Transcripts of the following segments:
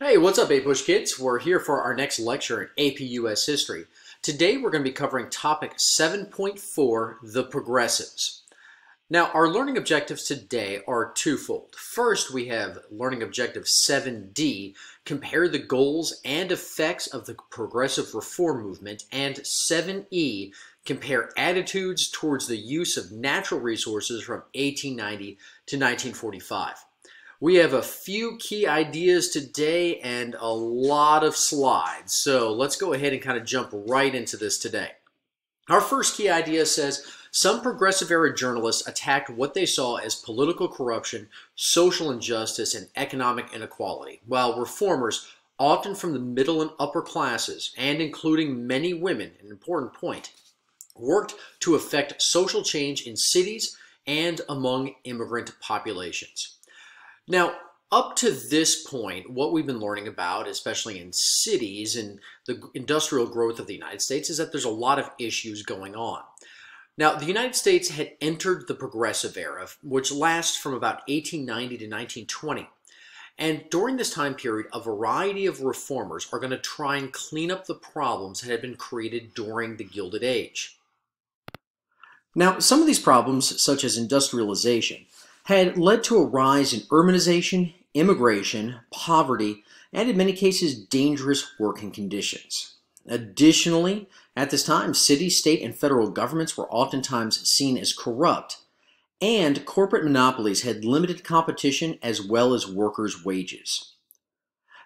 Hey, what's up, A-Push kids? We're here for our next lecture in AP US History. Today we're going to be covering topic 7.4, the progressives. Now, our learning objectives today are twofold. First, we have learning objective 7D, compare the goals and effects of the progressive reform movement, and 7E, compare attitudes towards the use of natural resources from 1890 to 1945. We have a few key ideas today and a lot of slides, so let's go ahead and kind of jump right into this today. Our first key idea says, some progressive era journalists attacked what they saw as political corruption, social injustice, and economic inequality, while reformers, often from the middle and upper classes, and including many women, an important point, worked to effect social change in cities and among immigrant populations. Now, up to this point, what we've been learning about, especially in cities and the industrial growth of the United States, is that there's a lot of issues going on. Now, the United States had entered the progressive era, which lasts from about 1890 to 1920. And during this time period, a variety of reformers are going to try and clean up the problems that had been created during the Gilded Age. Now, some of these problems, such as industrialization, had led to a rise in urbanization, immigration, poverty, and in many cases, dangerous working conditions. Additionally, at this time, city, state, and federal governments were oftentimes seen as corrupt, and corporate monopolies had limited competition as well as workers' wages.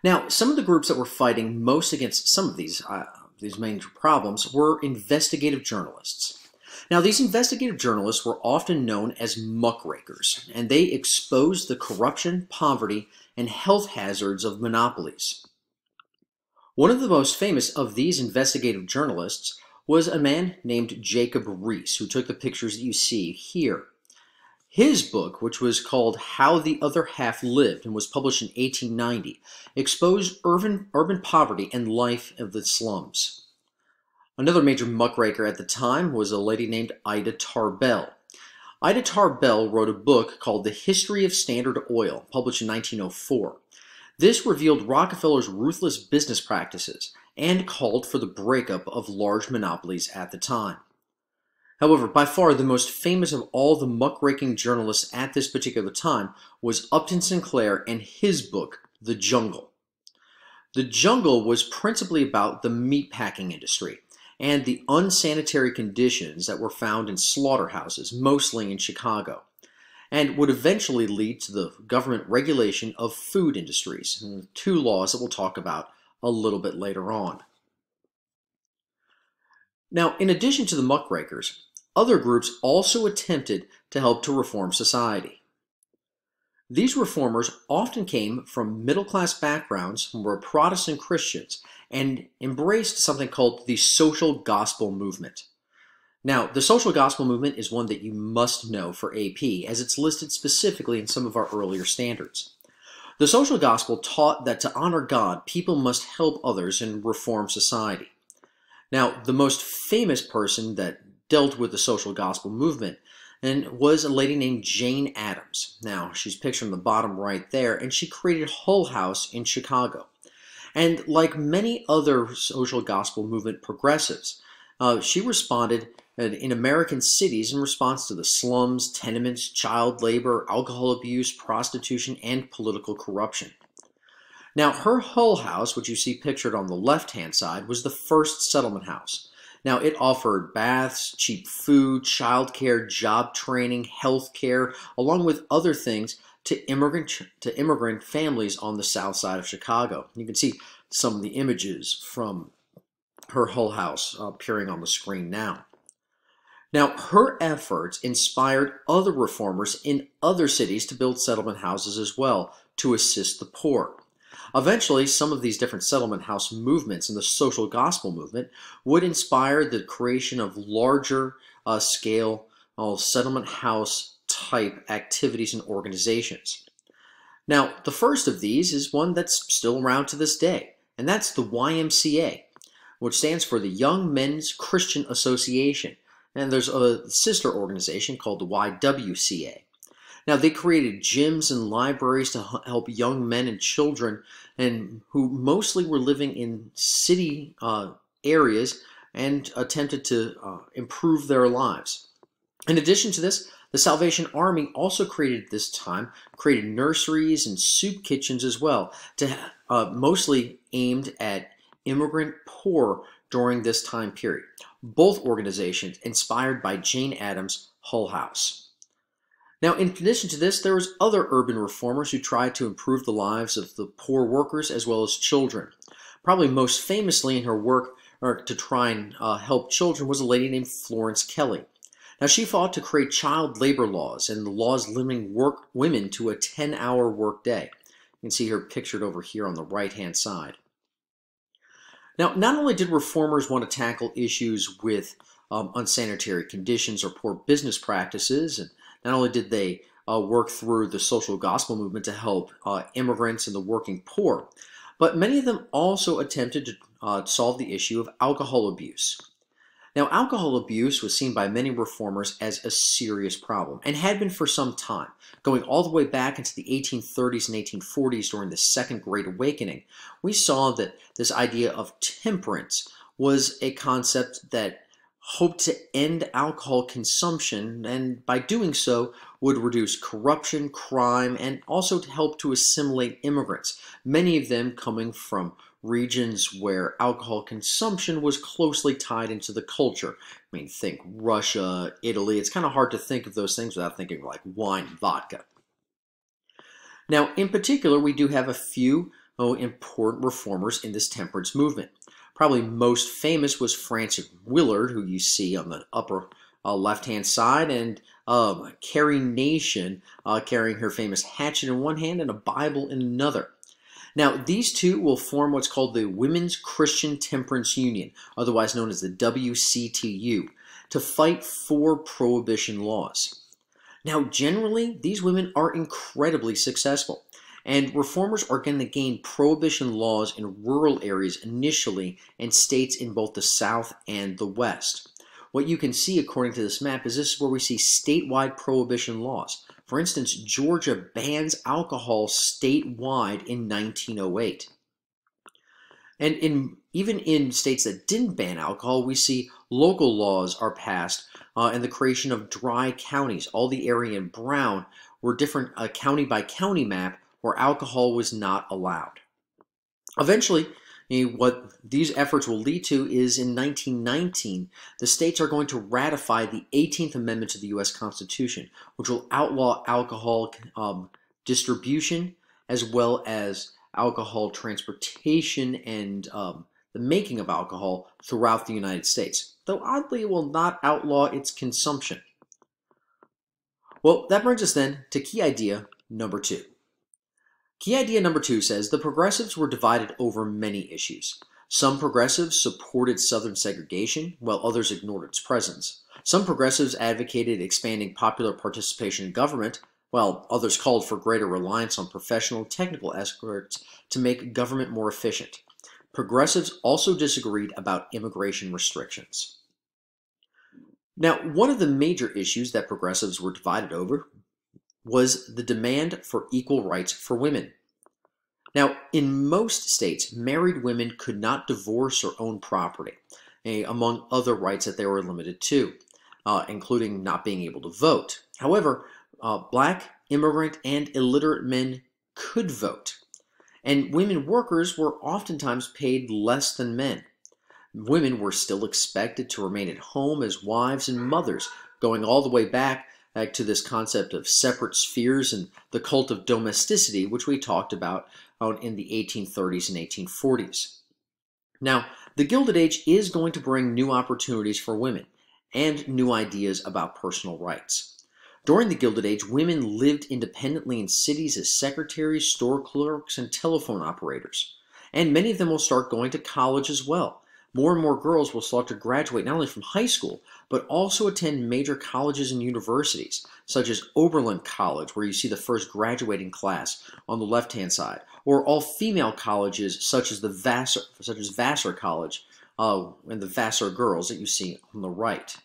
Now, some of the groups that were fighting most against some of these major problems were investigative journalists. Now, these investigative journalists were often known as muckrakers, and they exposed the corruption, poverty, and health hazards of monopolies. One of the most famous of these investigative journalists was a man named Jacob Riis, who took the pictures that you see here. His book, which was called How the Other Half Lived and was published in 1890, exposed urban poverty and life of the slums. Another major muckraker at the time was a lady named Ida Tarbell. Ida Tarbell wrote a book called The History of Standard Oil, published in 1904. This revealed Rockefeller's ruthless business practices and called for the breakup of large monopolies at the time. However, by far the most famous of all the muckraking journalists at this particular time was Upton Sinclair and his book, The Jungle. The Jungle was principally about the meatpacking industry and the unsanitary conditions that were found in slaughterhouses, mostly in Chicago, and would eventually lead to the government regulation of food industries, two laws that we'll talk about a little bit later on. Now, in addition to the muckrakers, other groups also attempted to help to reform society. These reformers often came from middle-class backgrounds and were Protestant Christians and embraced something called the social gospel movement. Now, the social gospel movement is one that you must know for AP, as it's listed specifically in some of our earlier standards. The social gospel taught that to honor God, people must help others and reform society. Now, the most famous person that dealt with the social gospel movement was a lady named Jane Addams. Now, she's pictured on the bottom right there, and she created Hull House in Chicago. And like many other social gospel movement progressives, she responded in American cities in response to the slums, tenements, child labor, alcohol abuse, prostitution, and political corruption. Now, her Hull House, which you see pictured on the left-hand side, was the first settlement house. Now, it offered baths, cheap food, childcare, job training, health care, along with other things to immigrant families on the south side of Chicago. You can see some of the images from her Hull House appearing on the screen now. Now, her efforts inspired other reformers in other cities to build settlement houses as well to assist the poor. Eventually, some of these different settlement house movements and the social gospel movement would inspire the creation of larger scale settlement house type activities and organizations. Now, the first of these is one that's still around to this day, and that's the YMCA, which stands for the Young Men's Christian Association. And there's a sister organization called the YWCA. Now, they created gyms and libraries to help young men and children and who mostly were living in city areas and attempted to improve their lives. In addition to this, the Salvation Army also created nurseries and soup kitchens as well, mostly aimed at immigrant poor during this time period. Both organizations inspired by Jane Addams' Hull House. Now, in addition to this, there was other urban reformers who tried to improve the lives of the poor workers as well as children. Probably most famously in her work to try and help children was a lady named Florence Kelley. Now, she fought to create child labor laws and the laws limiting women to a 10-hour workday. You can see her pictured over here on the right-hand side. Now, not only did reformers want to tackle issues with unsanitary conditions or poor business practices, and not only did they work through the social gospel movement to help immigrants and the working poor, but many of them also attempted to solve the issue of alcohol abuse. Now, alcohol abuse was seen by many reformers as a serious problem and had been for some time, going all the way back into the 1830s and 1840s during the Second Great Awakening. We saw that this idea of temperance was a concept that hoped to end alcohol consumption and by doing so would reduce corruption, crime, and also to help to assimilate immigrants, many of them coming from regions where alcohol consumption was closely tied into the culture. I mean, think Russia, Italy. It's kind of hard to think of those things without thinking of like wine and vodka. Now, in particular, we do have a few important reformers in this temperance movement. Probably most famous was Frances Willard, who you see on the upper left-hand side, and Carrie Nation carrying her famous hatchet in one hand and a Bible in another. Now, these two will form what's called the Women's Christian Temperance Union, otherwise known as the WCTU, to fight for prohibition laws. Now, generally, these women are incredibly successful, and reformers are going to gain prohibition laws in rural areas initially in states in both the South and the West. What you can see according to this map is this is where we see statewide prohibition laws. For instance, Georgia bans alcohol statewide in 1908. And even in states that didn't ban alcohol, we see local laws are passed and the creation of dry counties. All the area in brown were different county by county map where alcohol was not allowed. Eventually, what these efforts will lead to is in 1919, the states are going to ratify the 18th Amendment to the U.S. Constitution, which will outlaw alcohol distribution as well as alcohol transportation and the making of alcohol throughout the United States, though oddly it will not outlaw its consumption. Well, that brings us then to key idea number 2. Key idea number 2 says the progressives were divided over many issues. Some progressives supported Southern segregation, while others ignored its presence. Some progressives advocated expanding popular participation in government, while others called for greater reliance on professional technical experts to make government more efficient. Progressives also disagreed about immigration restrictions. Now, one of the major issues that progressives were divided over was the demand for equal rights for women. Now, in most states, married women could not divorce or own property, among other rights that they were limited to, including not being able to vote. However, black, immigrant, and illiterate men could vote, and women workers were oftentimes paid less than men. Women were still expected to remain at home as wives and mothers, going all the way back to this concept of separate spheres and the cult of domesticity, which we talked about in the 1830s and 1840s. Now, the Gilded Age is going to bring new opportunities for women and new ideas about personal rights. During the Gilded Age, women lived independently in cities as secretaries, store clerks, and telephone operators. And many of them will start going to college as well. More and more girls will start to graduate not only from high school, but also attend major colleges and universities, such as Oberlin College, where you see the first graduating class on the left-hand side, or all-female colleges such as Vassar College and the Vassar girls that you see on the right.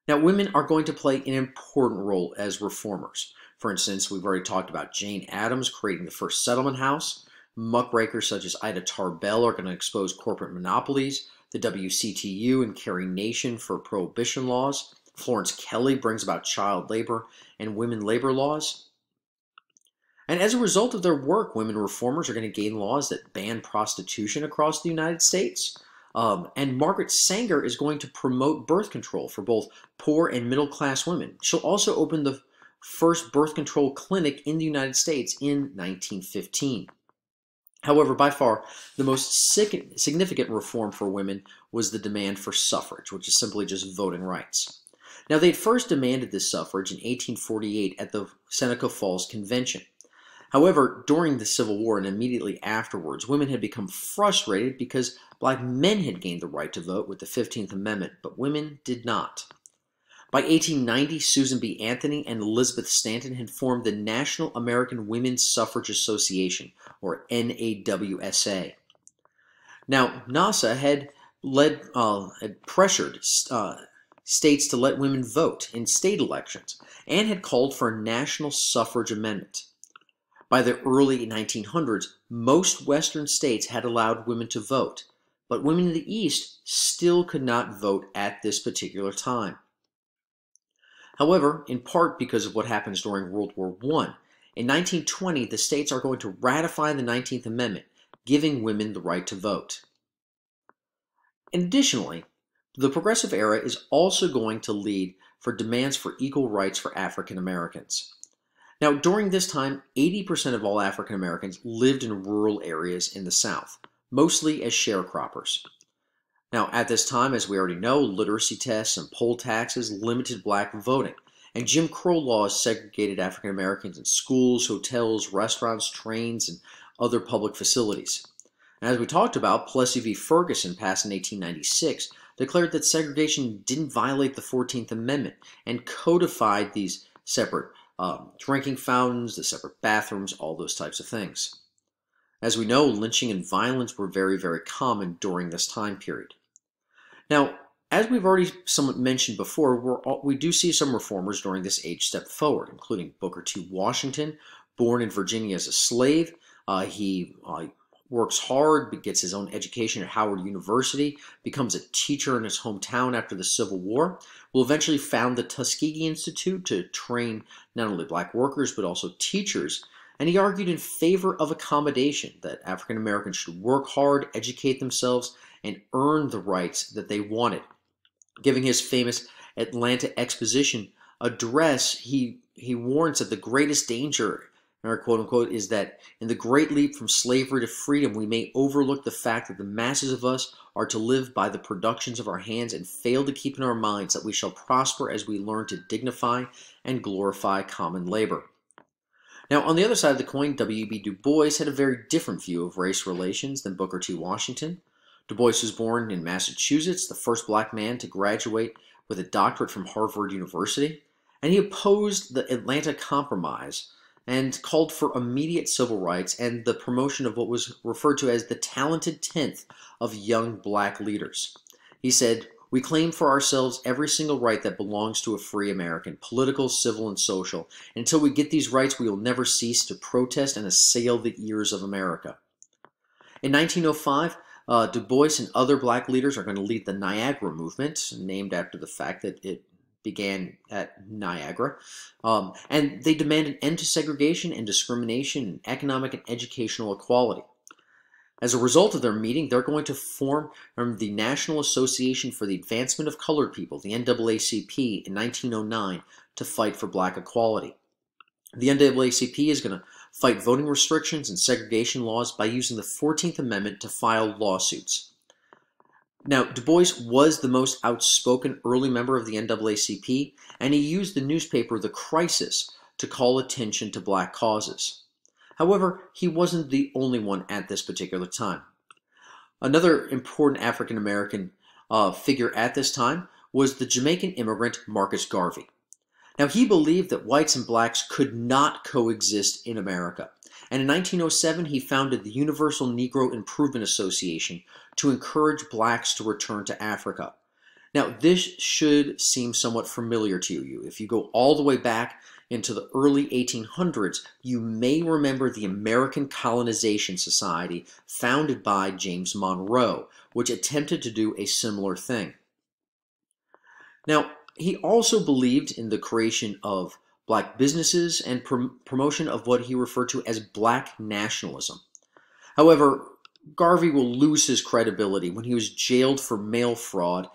Now, women are going to play an important role as reformers. For instance, we've already talked about Jane Addams creating the first settlement house. Muckrakers such as Ida Tarbell are going to expose corporate monopolies. The WCTU and Carrie Nation for prohibition laws. Florence Kelley brings about child labor and women labor laws. And as a result of their work, women reformers are going to gain laws that ban prostitution across the United States. And Margaret Sanger is going to promote birth control for both poor and middle-class women. She'll also open the first birth control clinic in the United States in 1915. However, by far, the most significant reform for women was the demand for suffrage, which is simply just voting rights. Now, they'd first demanded this suffrage in 1848 at the Seneca Falls Convention. However, during the Civil War and immediately afterwards, women had become frustrated because black men had gained the right to vote with the 15th Amendment, but women did not. By 1890, Susan B. Anthony and Elizabeth Stanton had formed the National American Women's Suffrage Association, or NAWSA. Now, NASA had pressured states to let women vote in state elections and had called for a national suffrage amendment. By the early 1900s, most Western states had allowed women to vote, but women in the East still could not vote at this particular time. However, in part because of what happens during World War I, in 1920, the states are going to ratify the 19th Amendment, giving women the right to vote. Additionally, the Progressive Era is also going to lead for demands for equal rights for African Americans. Now, during this time, 80% of all African Americans lived in rural areas in the South, mostly as sharecroppers. Now, at this time, as we already know, literacy tests and poll taxes limited black voting, and Jim Crow laws segregated African Americans in schools, hotels, restaurants, trains, and other public facilities. And as we talked about, Plessy v. Ferguson, passed in 1896, declared that segregation didn't violate the 14th Amendment and codified these separate drinking fountains, the separate bathrooms, all those types of things. As we know, lynching and violence were very, very common during this time period. Now, as we've already somewhat mentioned before, we do see some reformers during this age step forward, including Booker T. Washington, born in Virginia as a slave. He works hard, gets his own education at Howard University, becomes a teacher in his hometown after the Civil War, will eventually found the Tuskegee Institute to train not only black workers but also teachers, and he argued in favor of accommodation, that African Americans should work hard, educate themselves, and earn the rights that they wanted. Giving his famous Atlanta Exposition address, he warns that the greatest danger, or quote unquote, is that in the great leap from slavery to freedom, we may overlook the fact that the masses of us are to live by the productions of our hands and fail to keep in our minds that we shall prosper as we learn to dignify and glorify common labor. Now, on the other side of the coin, W.E.B. Du Bois had a very different view of race relations than Booker T. Washington. Du Bois was born in Massachusetts, the first black man to graduate with a doctorate from Harvard University, and he opposed the Atlanta Compromise and called for immediate civil rights and the promotion of what was referred to as the talented tenth of young black leaders. He said, "We claim for ourselves every single right that belongs to a free American, political, civil, and social. And until we get these rights, we will never cease to protest and assail the ears of America." In 1905, Du Bois and other black leaders are going to lead the Niagara Movement, named after the fact that it began at Niagara, and they demand an end to segregation and discrimination and economic and educational equality. As a result of their meeting, they're going to form the National Association for the Advancement of Colored People, the NAACP, in 1909 to fight for black equality. The NAACP is going to fight voting restrictions and segregation laws by using the 14th Amendment to file lawsuits. Now, Du Bois was the most outspoken early member of the NAACP, and he used the newspaper The Crisis to call attention to black causes. However, he wasn't the only one at this particular time. Another important African American figure at this time was the Jamaican immigrant Marcus Garvey. Now, he believed that whites and blacks could not coexist in America, and in 1907 he founded the Universal Negro Improvement Association to encourage blacks to return to Africa. Now, this should seem somewhat familiar to you. If you go all the way back into the early 1800s, you may remember the American Colonization Society founded by James Monroe, which attempted to do a similar thing. Now, he also believed in the creation of black businesses and promotion of what he referred to as black nationalism. However, Garvey will lose his credibility when he was jailed for mail fraud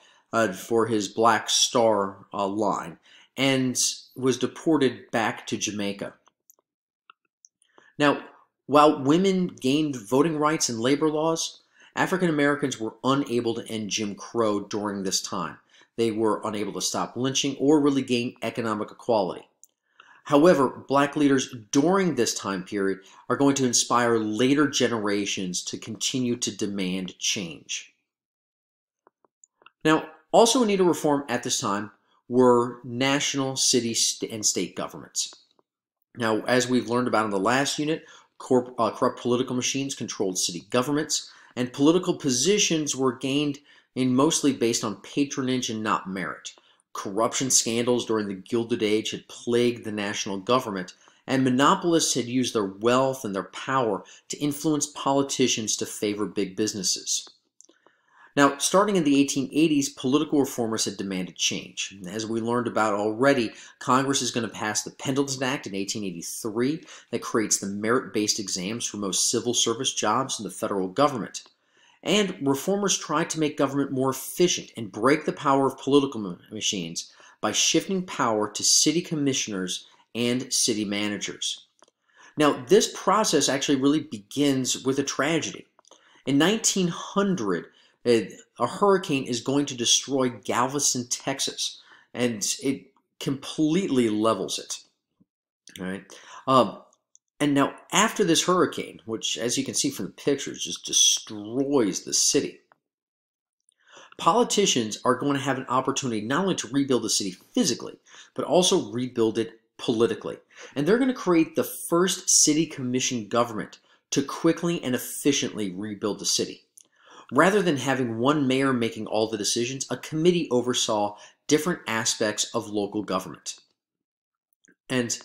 for his Black Star line and was deported back to Jamaica. Now, while women gained voting rights and labor laws, African Americans were unable to end Jim Crow during this time. They were unable to stop lynching or really gain economic equality. However, black leaders during this time period are going to inspire later generations to continue to demand change. Now, also in need of reform at this time were national, city, and state governments. Now, as we've learned about in the last unit, corrupt political machines controlled city governments, and political positions were gained mostly based on patronage and not merit. Corruption scandals during the Gilded Age had plagued the national government, and monopolists had used their wealth and their power to influence politicians to favor big businesses. Now, starting in the 1880s, political reformers had demanded change. As we learned about already, Congress is going to pass the Pendleton Act in 1883 that creates the merit-based exams for most civil service jobs in the federal government. And reformers tried to make government more efficient and break the power of political machines by shifting power to city commissioners and city managers. Now, this process actually really begins with a tragedy. In 1900, a hurricane is going to destroy Galveston, Texas, and it completely levels it. All right. And now, after this hurricane, which, as you can see from the pictures, just destroys the city, politicians are going to have an opportunity not only to rebuild the city physically, but also rebuild it politically. And they're going to create the first city commission government to quickly and efficiently rebuild the city. Rather than having one mayor making all the decisions, a committee oversaw different aspects of local government. And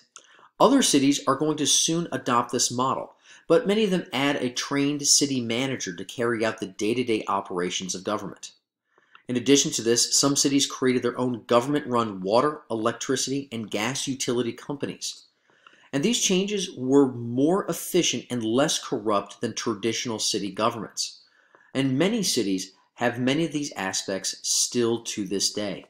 other cities are going to soon adopt this model, but many of them add a trained city manager to carry out the day-to-day operations of government. In addition to this, some cities created their own government-run water, electricity, and gas utility companies. And these changes were more efficient and less corrupt than traditional city governments. And many cities have many of these aspects still to this day.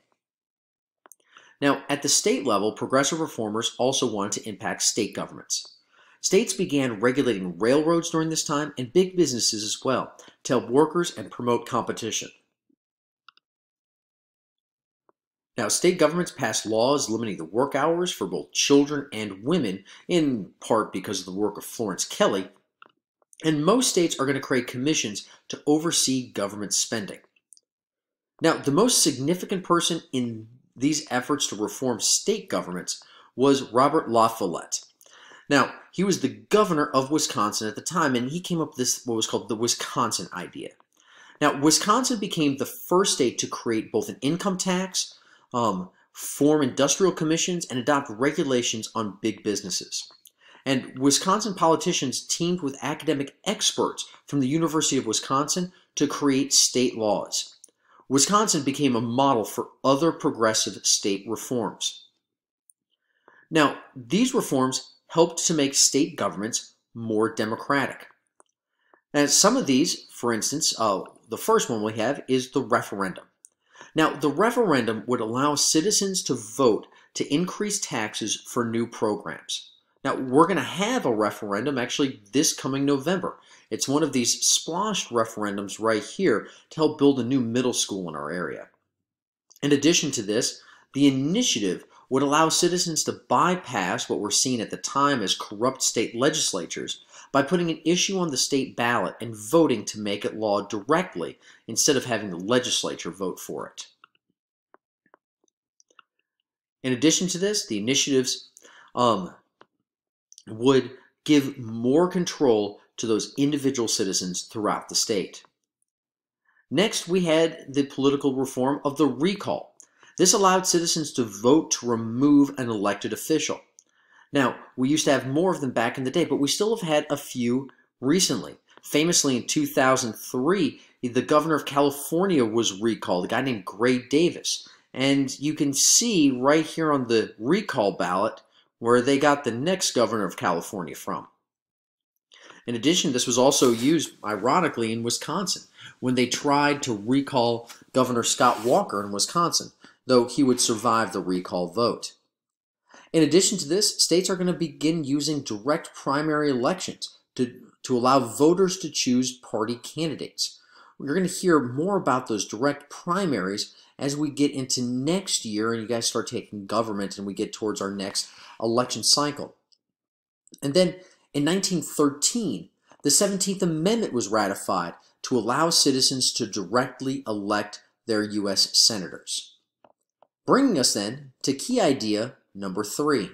Now, at the state level, progressive reformers also wanted to impact state governments. States began regulating railroads during this time and big businesses as well to help workers and promote competition. Now, state governments passed laws limiting the work hours for both children and women, in part because of the work of Florence Kelley, and most states are going to create commissions to oversee government spending. Now, the most significant person in these efforts to reform state governments was Robert La Follette. Now, he was the governor of Wisconsin at the time, and he came up with this, what was called the Wisconsin idea. Now, Wisconsin became the first state to create both an income tax, form industrial commissions, and adopt regulations on big businesses. And Wisconsin politicians teamed with academic experts from the University of Wisconsin to create state laws. Wisconsin became a model for other progressive state reforms. Now, these reforms helped to make state governments more democratic. And some of these, for instance, the first one we have is the referendum. Now, the referendum would allow citizens to vote to increase taxes for new programs. Now, we're going to have a referendum actually this coming November. It's one of these splashed referendums right here to help build a new middle school in our area. In addition to this, the initiative would allow citizens to bypass what were seen at the time as corrupt state legislatures by putting an issue on the state ballot and voting to make it law directly instead of having the legislature vote for it. In addition to this, the initiatives would give more control to those individual citizens throughout the state. Next, we had the political reform of the recall. This allowed citizens to vote to remove an elected official. Now, we used to have more of them back in the day, but we still have had a few recently. Famously, in 2003, the governor of California was recalled, a guy named Gray Davis. And you can see right here on the recall ballot where they got the next governor of California from. In addition, this was also used, ironically, in Wisconsin, when they tried to recall Governor Scott Walker in Wisconsin, though he would survive the recall vote. In addition to this, states are going to begin using direct primary elections to allow voters to choose party candidates. We're going to hear more about those direct primaries as we get into next year and you guys start taking government and we get towards our next election cycle. And then in 1913, the 17th Amendment was ratified to allow citizens to directly elect their U.S. senators. Bringing us then to key idea number 3.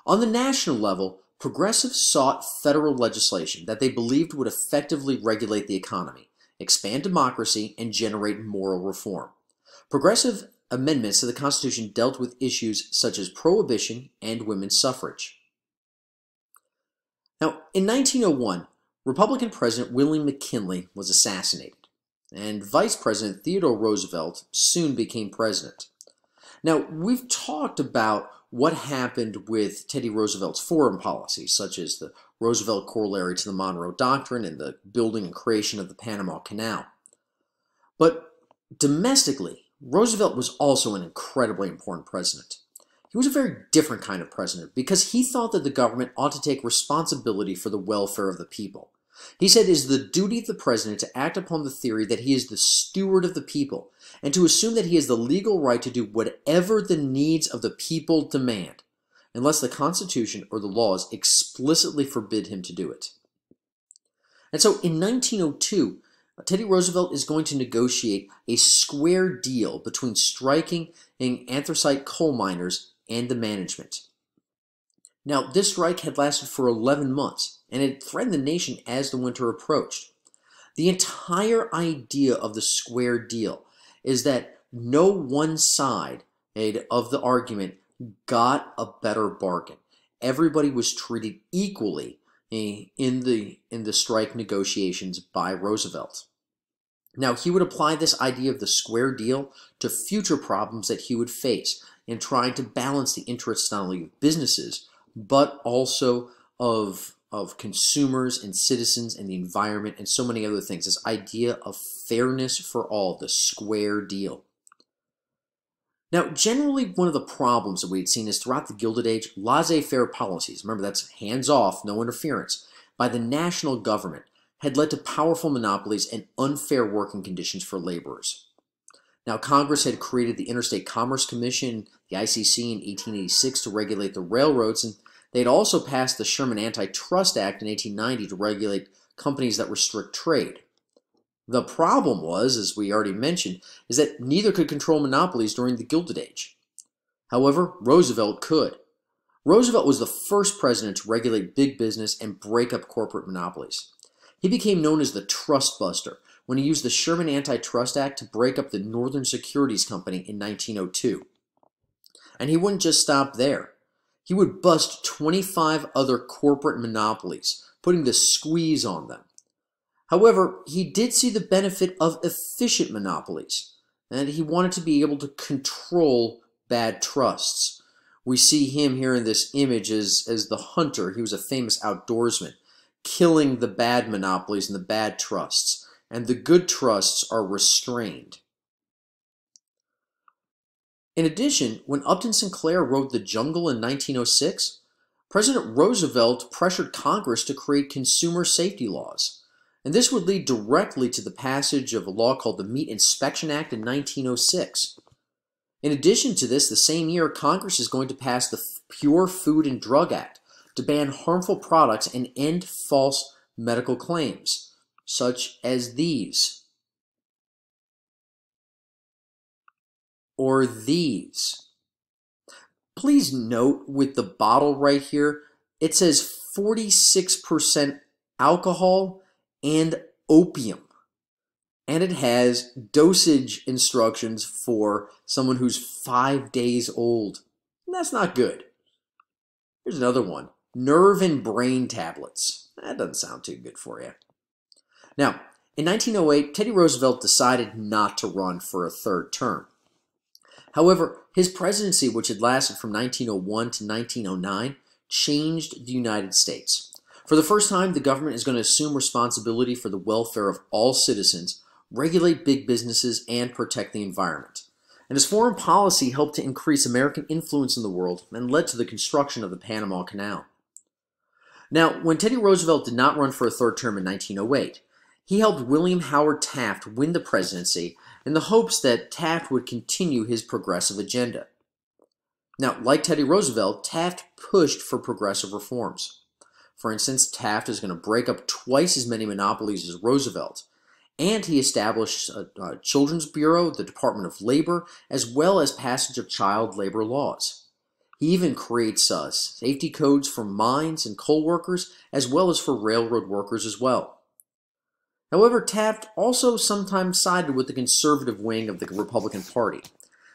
On the national level, progressives sought federal legislation that they believed would effectively regulate the economy, expand democracy, and generate moral reform. Progressive amendments to the Constitution dealt with issues such as prohibition and women's suffrage. Now, in 1901, Republican President William McKinley was assassinated, and Vice President Theodore Roosevelt soon became president. Now, we've talked about what happened with Teddy Roosevelt's foreign policies, such as the Roosevelt Corollary to the Monroe Doctrine and the building and creation of the Panama Canal. But domestically, Roosevelt was also an incredibly important president. He was a very different kind of president because he thought that the government ought to take responsibility for the welfare of the people. He said it is the duty of the president to act upon the theory that he is the steward of the people and to assume that he has the legal right to do whatever the needs of the people demand, unless the Constitution or the laws explicitly forbid him to do it. And so in 1902, Teddy Roosevelt is going to negotiate a square deal between striking anthracite coal miners and the management. Now, this strike had lasted for 11 months, and it threatened the nation as the winter approached. The entire idea of the square deal is that no one side of the argument got a better bargain. Everybody was treated equally in the strike negotiations by Roosevelt. Now, he would apply this idea of the square deal to future problems that he would face in trying to balance the interests not only of businesses, but also of consumers and citizens and the environment and so many other things. This idea of fairness for all, the square deal. Now, generally, one of the problems that we had seen is throughout the Gilded Age, laissez-faire policies, remember that's hands-off, no interference, by the national government had led to powerful monopolies and unfair working conditions for laborers. Now, Congress had created the Interstate Commerce Commission, the ICC, in 1886 to regulate the railroads, and they had also passed the Sherman Antitrust Act in 1890 to regulate companies that restrict trade. The problem was, as we already mentioned, is that neither could control monopolies during the Gilded Age. However, Roosevelt could. Roosevelt was the first president to regulate big business and break up corporate monopolies. He became known as the Trust Buster when he used the Sherman Antitrust Act to break up the Northern Securities Company in 1902. And he wouldn't just stop there. He would bust 25 other corporate monopolies, putting the squeeze on them. However, he did see the benefit of efficient monopolies, and he wanted to be able to control bad trusts. We see him here in this image as the hunter. He was a famous outdoorsman, killing the bad monopolies and the bad trusts, and the good trusts are restrained. In addition, when Upton Sinclair wrote The Jungle in 1906, President Roosevelt pressured Congress to create consumer safety laws. And this would lead directly to the passage of a law called the Meat Inspection Act in 1906. In addition to this, the same year, Congress is going to pass the Pure Food and Drug Act to ban harmful products and end false medical claims, such as these, or these. Please note with the bottle right here, it says 46% alcohol and opium. and it has dosage instructions for someone who's 5 days old. And that's not good. Here's another one. Nerve and brain tablets. That doesn't sound too good for you. Now, in 1908, Teddy Roosevelt decided not to run for a third term. However, his presidency, which had lasted from 1901 to 1909, changed the United States. For the first time, the government is going to assume responsibility for the welfare of all citizens, regulate big businesses, and protect the environment. And his foreign policy helped to increase American influence in the world and led to the construction of the Panama Canal. Now, when Teddy Roosevelt did not run for a third term in 1908, he helped William Howard Taft win the presidency in the hopes that Taft would continue his progressive agenda. Now, like Teddy Roosevelt, Taft pushed for progressive reforms. For instance, Taft is going to break up twice as many monopolies as Roosevelt, and he established a Children's Bureau, the Department of Labor, as well as passage of child labor laws. He even creates safety codes for mines and coal workers, as well as for railroad workers as well. However, Taft also sometimes sided with the conservative wing of the Republican Party,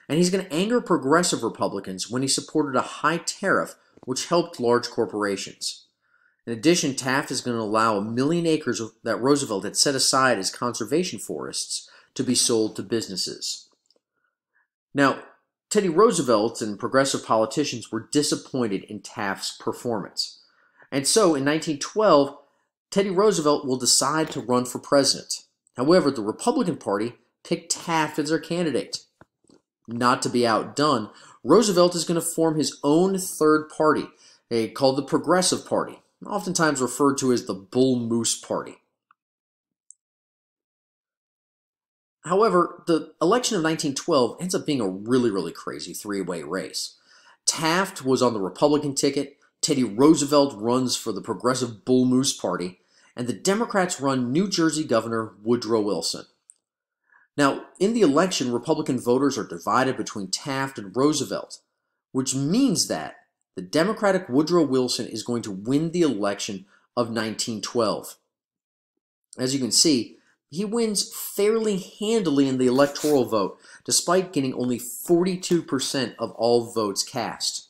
and he's going to anger progressive Republicans when he supported a high tariff which helped large corporations. In addition, Taft is going to allow 1 million acres that Roosevelt had set aside as conservation forests to be sold to businesses. Now, Teddy Roosevelt and progressive politicians were disappointed in Taft's performance. And so, in 1912, Teddy Roosevelt will decide to run for president. However, the Republican Party picked Taft as their candidate. Not to be outdone, Roosevelt is going to form his own third party, called the Progressive Party, oftentimes referred to as the Bull Moose Party. However, the election of 1912 ends up being a really crazy three-way race. Taft was on the Republican ticket, Teddy Roosevelt runs for the Progressive Bull Moose Party, and the Democrats run New Jersey Governor Woodrow Wilson. Now, in the election, Republican voters are divided between Taft and Roosevelt, which means that the Democratic Woodrow Wilson is going to win the election of 1912. As you can see, he wins fairly handily in the electoral vote, despite getting only 42% of all votes cast.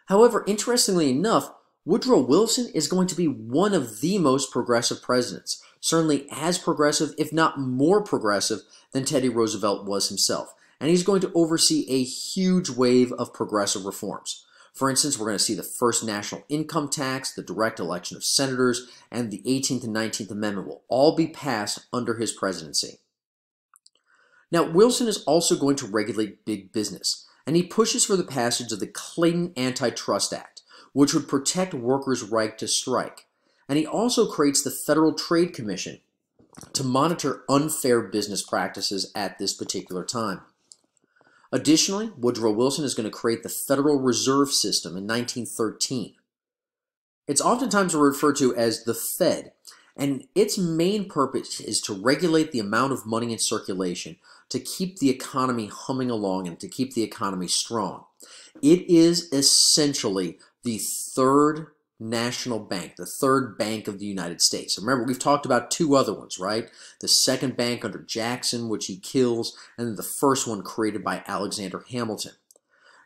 However, interestingly enough, Woodrow Wilson is going to be one of the most progressive presidents, certainly as progressive, if not more progressive, than Teddy Roosevelt was himself. And he's going to oversee a huge wave of progressive reforms. For instance, we're going to see the first national income tax, the direct election of senators, and the 18th and 19th Amendment will all be passed under his presidency. Now, Wilson is also going to regulate big business, and he pushes for the passage of the Clayton Antitrust Act, which would protect workers' right to strike. And he also creates the Federal Trade Commission to monitor unfair business practices at this particular time. Additionally, Woodrow Wilson is going to create the Federal Reserve System in 1913. It's oftentimes referred to as the Fed, and its main purpose is to regulate the amount of money in circulation to keep the economy humming along and to keep the economy strong. It is essentially the third national bank, the third bank of the United States. Remember, we've talked about two other ones, right? The second bank under Jackson, which he kills, and then the first one created by Alexander Hamilton.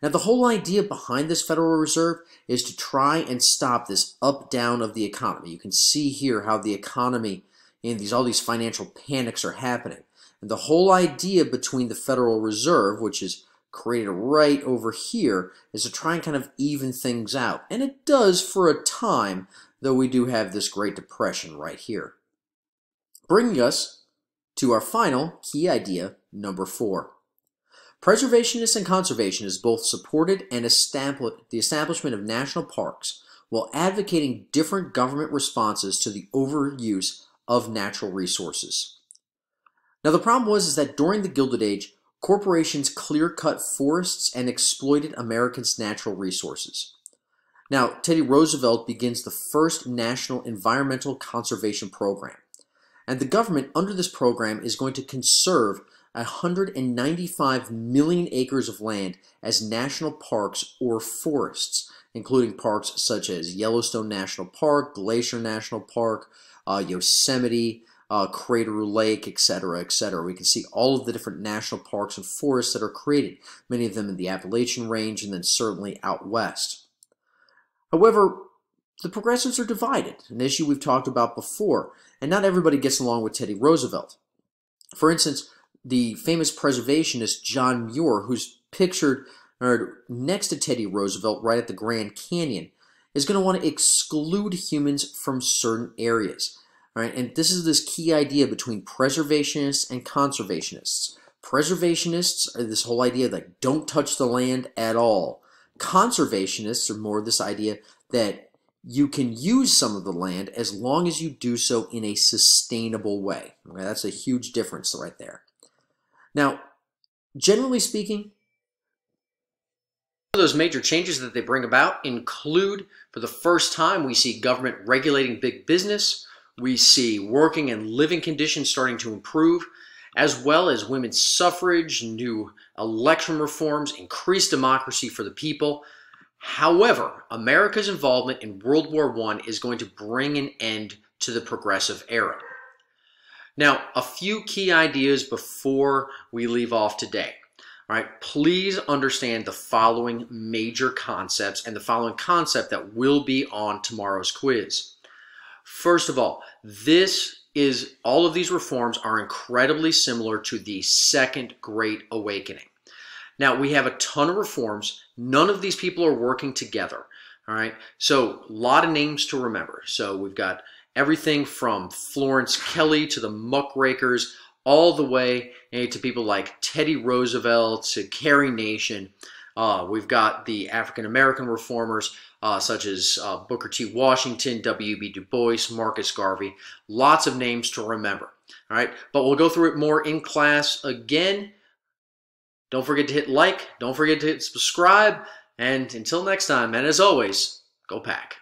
Now, the whole idea behind this Federal Reserve is to try and stop this up-down of the economy. You can see here how the economy and all these financial panics are happening. And the whole idea between the Federal Reserve, which is created right over here, is to try and kind of even things out. And it does for a time, though we do have this Great Depression right here. Bringing us to our final key idea, number 4. Preservationists and conservationists both supported and established the establishment of national parks while advocating different government responses to the overuse of natural resources. Now, the problem was that during the Gilded Age, corporations clear-cut forests and exploited Americans' natural resources. Now, Teddy Roosevelt begins the first national environmental conservation program. And the government, under this program, is going to conserve 195 million acres of land as national parks or forests, including parks such as Yellowstone National Park, Glacier National Park, Yosemite, Crater Lake, etc., etc. We can see all of the different national parks and forests that are created, many of them in the Appalachian Range and then certainly out west. However, the progressives are divided, an issue we've talked about before, and not everybody gets along with Teddy Roosevelt. For instance, the famous preservationist John Muir, who's pictured next to Teddy Roosevelt right at the Grand Canyon, is going to want to exclude humans from certain areas. All right, and this is this key idea between preservationists and conservationists. Preservationists are this whole idea that don't touch the land at all. Conservationists are more this idea that you can use some of the land as long as you do so in a sustainable way. Okay, that's a huge difference right there. Now, generally speaking, those major changes that they bring about include, for the first time, we see government regulating big business. We see working and living conditions starting to improve, as well as women's suffrage, new election reforms, increased democracy for the people. However, America's involvement in World War I is going to bring an end to the progressive era. Now, a few key ideas before we leave off today. All right, please understand the following major concepts and the following concept that will be on tomorrow's quiz. First of all, all of these reforms are incredibly similar to the Second Great Awakening. Now, we have a ton of reforms. None of these people are working together. All right, so a lot of names to remember. So we've got everything from Florence Kelley to the muckrakers, all the way to people like Teddy Roosevelt to Carrie Nation. We've got the African-American reformers such as Booker T. Washington, W.B. Du Bois, Marcus Garvey. Lots of names to remember. All right, but we'll go through it more in class again. Don't forget to hit like. Don't forget to hit subscribe. And until next time, and as always, go Pack.